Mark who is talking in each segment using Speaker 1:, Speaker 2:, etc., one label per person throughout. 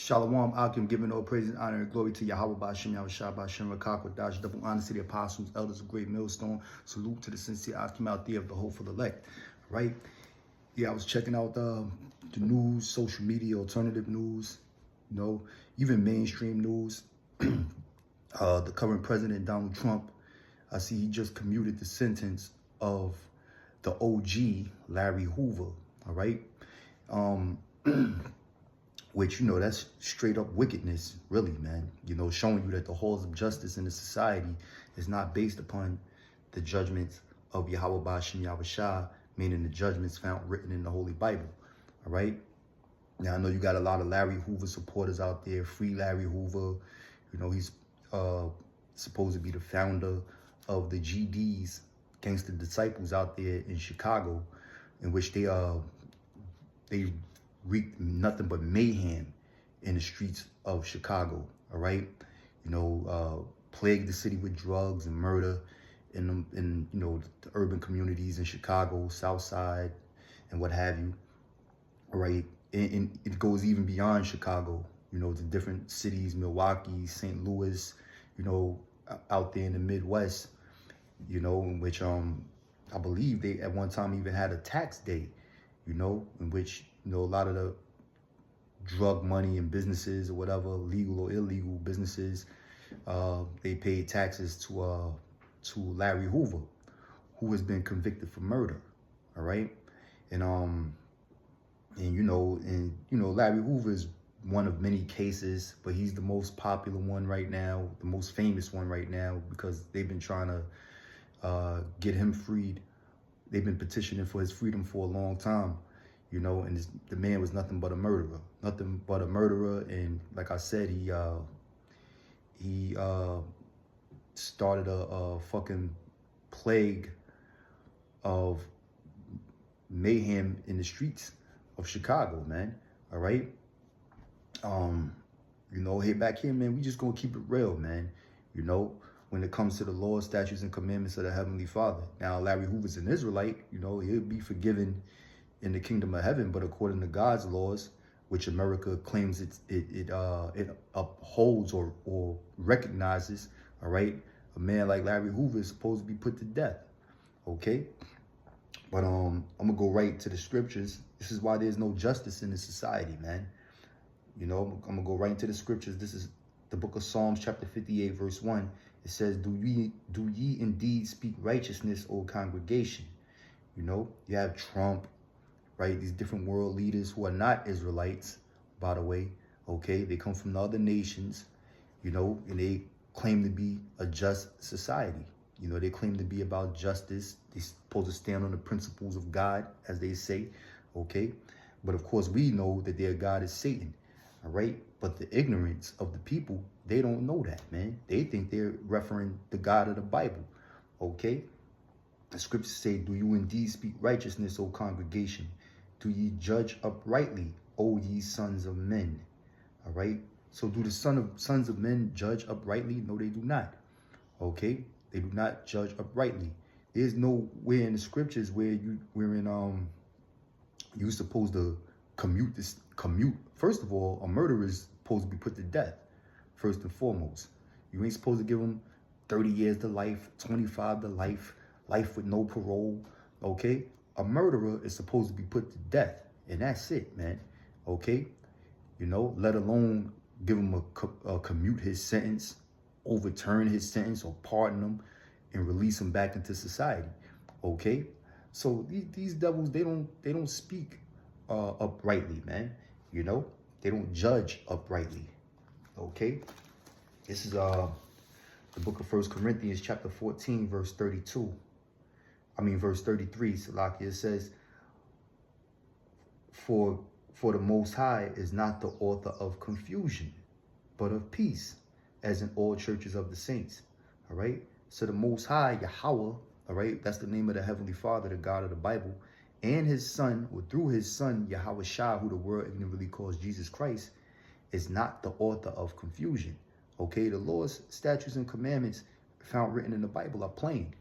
Speaker 1: Shalom, Akim, giving all praise and honor and glory to Yahweh Ba'Shem, Yahweh Shah Ba'Shem, Rakak, Dash, double honor to the apostles, elders of great millstone. Salute to the sincere Akim out there of the hopeful elect, right? Yeah, I was checking out the news, social media, alternative news, even mainstream news. The current president, Donald Trump, I see he just commuted the sentence of the OG, Larry Hoover, all right? Which, that's straight up wickedness, really, man. Showing you that the halls of justice in the society is not based upon the judgments of Yahweh Ba'Shem Yahweh Shah, meaning the judgments found written in the Holy Bible, all right? Now, I know you got a lot of Larry Hoover supporters out there, free Larry Hoover. He's supposed to be the founder of the GDs, Gangster Disciples out there in Chicago, in which they wreaked nothing but mayhem in the streets of Chicago, all right? Plagued the city with drugs and murder in the urban communities in Chicago, South Side, and what have you, all right? And it goes even beyond Chicago, to different cities, Milwaukee, St. Louis, out there in the Midwest, in which I believe they at one time even had a tax day, in which a lot of the drug money and businesses or whatever, legal or illegal businesses, they paid taxes to Larry Hoover, who has been convicted for murder. All right, and Larry Hoover is one of many cases, but he's the most popular one right now, the most famous one right now, because they've been trying to get him freed. They've been petitioning for his freedom for a long time. And the man was nothing but a murderer, And like I said, he started a fucking plague of mayhem in the streets of Chicago, man. All right. Back here, man, we just gonna keep it real, man. When it comes to the laws, statutes, and commandments of the Heavenly Father. Now, Larry Hoover's an Israelite, he'll be forgiven in the kingdom of heaven, but according to God's laws, which America claims it upholds or recognizes, all right, a man like Larry Hoover is supposed to be put to death, okay? But I'm gonna go right to the scriptures. This is why there's no justice in this society, man. I'm gonna go right into the scriptures. This is the book of Psalms, chapter 58, verse 1. It says, do ye indeed speak righteousness, O congregation? You have Trump, right? These different world leaders who are not Israelites, by the way, okay? They come from other nations, and they claim to be a just society. They claim to be about justice. They're supposed to stand on the principles of God, as they say, okay? But of course, we know that their God is Satan, all right? But the ignorance of the people, they don't know that, man. They think they're referring the God of the Bible, okay? The scriptures say, do you indeed speak righteousness, O congregation? Do ye judge uprightly, O ye sons of men? All right. So do the sons of men judge uprightly? No, they do not. Okay. They do not judge uprightly. There's nowhere in the scriptures where you're supposed to commute. First of all, a murderer is supposed to be put to death. First and foremost, you ain't supposed to give him 30 years to life, 25 to life, life with no parole. Okay. A murderer is supposed to be put to death, and that's it, man. Okay, let alone give him a commute his sentence, overturn his sentence, or pardon him, and release him back into society. Okay, so these devils, they don't speak uprightly, man. They don't judge uprightly. Okay, this is the book of 1 Corinthians, chapter 14, verse 32. Verse 33, Salakia says, For the Most High is not the author of confusion, but of peace, as in all churches of the saints. All right. So the Most High, Yahweh, all right, that's the name of the Heavenly Father, the God of the Bible, and his Son, or through his Son, Yahweh Shah, who the world ignorantly calls Jesus Christ, is not the author of confusion. Okay. The laws, statutes, and commandments found written in the Bible are plain.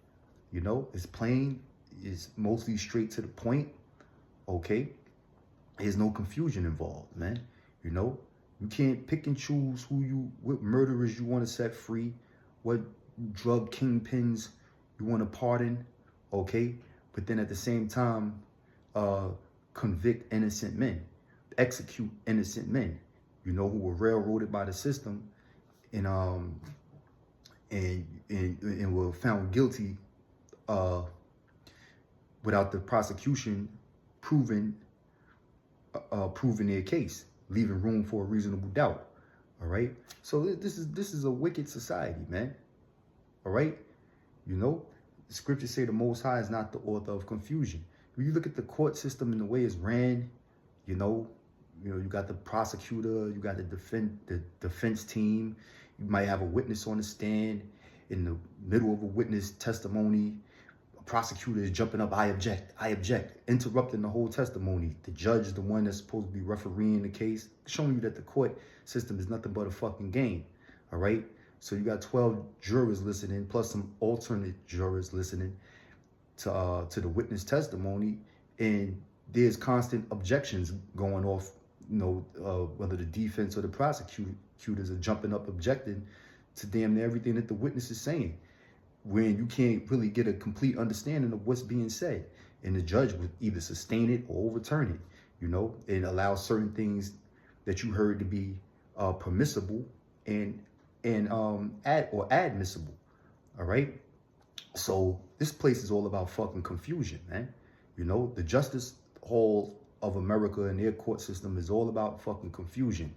Speaker 1: It's plain, it's mostly straight to the point, okay? There's no confusion involved, man. You can't pick and choose what murderers you want to set free, what drug kingpins you want to pardon, okay? But then at the same time, convict innocent men, execute innocent men, you know, who were railroaded by the system and were found guilty without the prosecution proving their case, leaving room for a reasonable doubt. All right. So this is a wicked society, man. All right. You know, the scriptures say the Most High is not the author of confusion. When you look at the court system and the way it's ran, you know, you got the prosecutor, you got the defense team. You might have a witness on the stand. In the middle of a witness testimony, a prosecutor is jumping up, I object, interrupting the whole testimony. The judge, the one that's supposed to be refereeing the case, showing you that the court system is nothing but a fucking game. All right. So you got 12 jurors listening, plus some alternate jurors listening to the witness testimony, and there's constant objections going off. You know, whether the defense or the prosecutors are jumping up, objecting to damn near everything that the witness is saying, when you can't really get a complete understanding of what's being said, and the judge would either sustain it or overturn it. You know, and allow certain things that you heard to be permissible and admissible. All right. So this place is all about fucking confusion, man. You know, the Justice Hall of America and their court system is all about fucking confusion.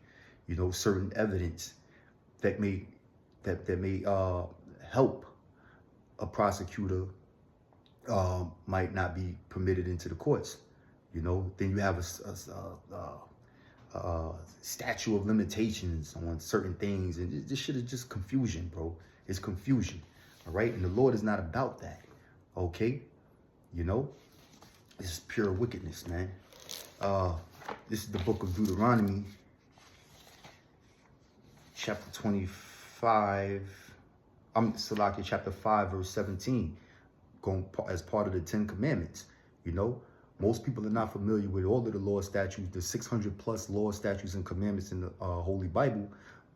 Speaker 1: You know, certain evidence that may help a prosecutor might not be permitted into the courts. You know, then you have a statute of limitations on certain things, and this shit is just confusion, bro. It's confusion. All right, and the Lord is not about that. Okay, you know, this is pure wickedness, man. This is the book of Deuteronomy, chapter 25. Salakia, chapter 5, verse 17, going as part of the 10 Commandments. You know, most people are not familiar with all of the law statutes, the 600 plus law statutes and commandments in the Holy Bible,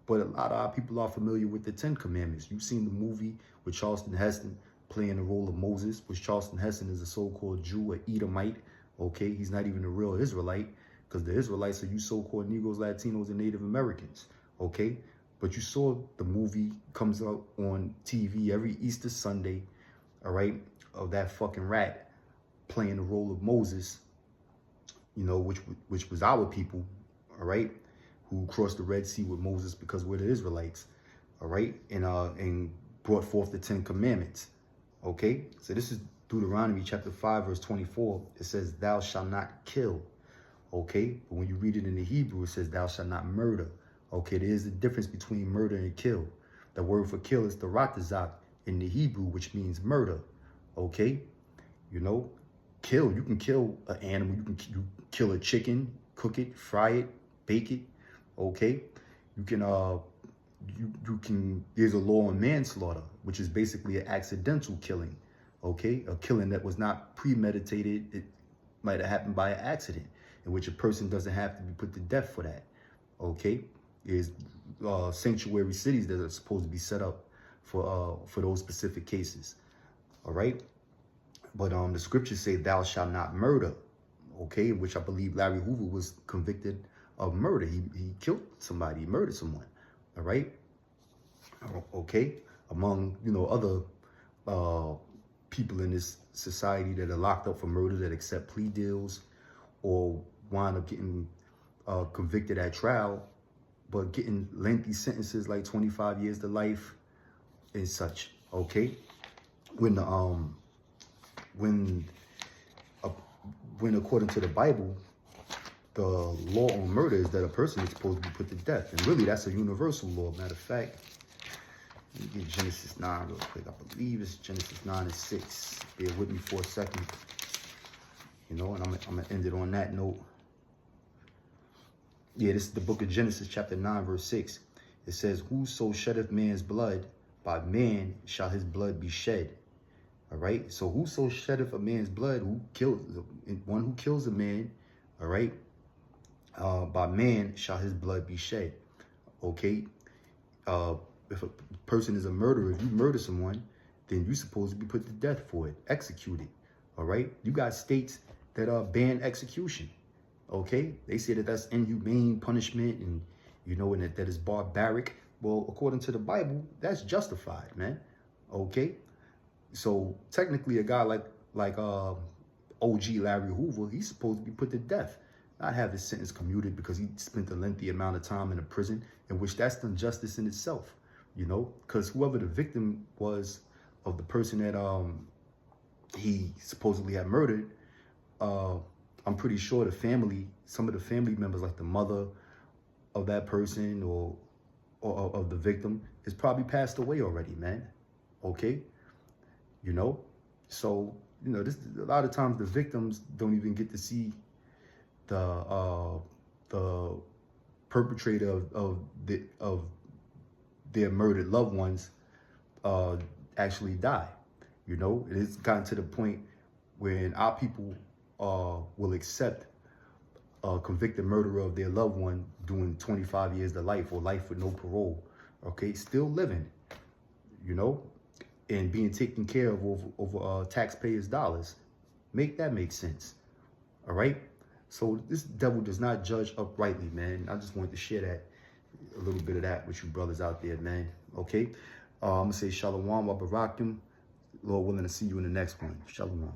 Speaker 1: but a lot of our people are familiar with the 10 Commandments. You've seen the movie with Charlton Heston playing the role of Moses, which Charlton Heston is a so-called Jew, an Edomite. Okay, he's not even a real Israelite, because the Israelites are you so-called Negroes, Latinos, and Native Americans. Okay, but you saw the movie comes out on TV every Easter Sunday, all right, of that fucking rat playing the role of Moses, you know, which was our people, all right, who crossed the Red Sea with Moses because we're the Israelites, all right, and brought forth the 10 Commandments. Okay, so this is Deuteronomy chapter 5, verse 24. It says, thou shalt not kill. Okay, but when you read it in the Hebrew, it says, thou shalt not murder. Okay, there is a difference between murder and kill. The word for kill is taratazak in the Hebrew, which means murder. Okay, you know, kill. You can kill an animal. You kill a chicken, cook it, fry it, bake it. Okay, you can there's a law on manslaughter, which is basically an accidental killing. Okay, a killing that was not premeditated. It might have happened by an accident, in which a person doesn't have to be put to death for that. Okay, there's sanctuary cities that are supposed to be set up for those specific cases. All right, but the scriptures say thou shalt not murder. Okay, which I believe Larry Hoover was convicted of murder. He killed somebody, he murdered someone. All right. Okay. Among, you know, other people in this society that are locked up for murder, that accept plea deals or wind up getting convicted at trial, but getting lengthy sentences like 25 years to life and such. Okay. When according to the Bible, the law on murder is that a person is supposed to be put to death. And really, that's a universal law. Matter of fact, let me get Genesis 9 real quick. I believe it's Genesis 9 and 6. Bear with me for a second. You know, and I'm going to end it on that note. Yeah, this is the book of Genesis, chapter 9, verse 6. It says, whoso sheddeth man's blood, by man shall his blood be shed. All right? So whoso sheddeth a man's blood, one who kills a man, all right, by man shall his blood be shed. Okay? If a person is a murderer, if you murder someone, then you're supposed to be put to death for it, executed. All right? You got states that ban execution. Okay? They say that that's inhumane punishment and, and that is barbaric. Well, according to the Bible, that's justified, man. Okay? So technically a guy like OG Larry Hoover, he's supposed to be put to death, not have his sentence commuted because he spent a lengthy amount of time in a prison, in which that's injustice in itself, because whoever the victim was of the person that he supposedly had murdered, I'm pretty sure some of the family members, like the mother of that person or of the victim, is probably passed away already, man. Okay? So, this a lot of times the victims don't even get to see the perpetrator of their murdered loved ones actually die. It has gotten to the point when our people will accept a convicted murderer of their loved one doing 25 years to life or life with no parole. Okay, still living, and being taken care of over taxpayers' dollars. Make that make sense. All right? So this devil does not judge uprightly, man. I just wanted to share a little bit of that with you brothers out there, man. Okay? I'm going to say Shalom, Wa Barakim. Lord willing to see you in the next one. Shalom.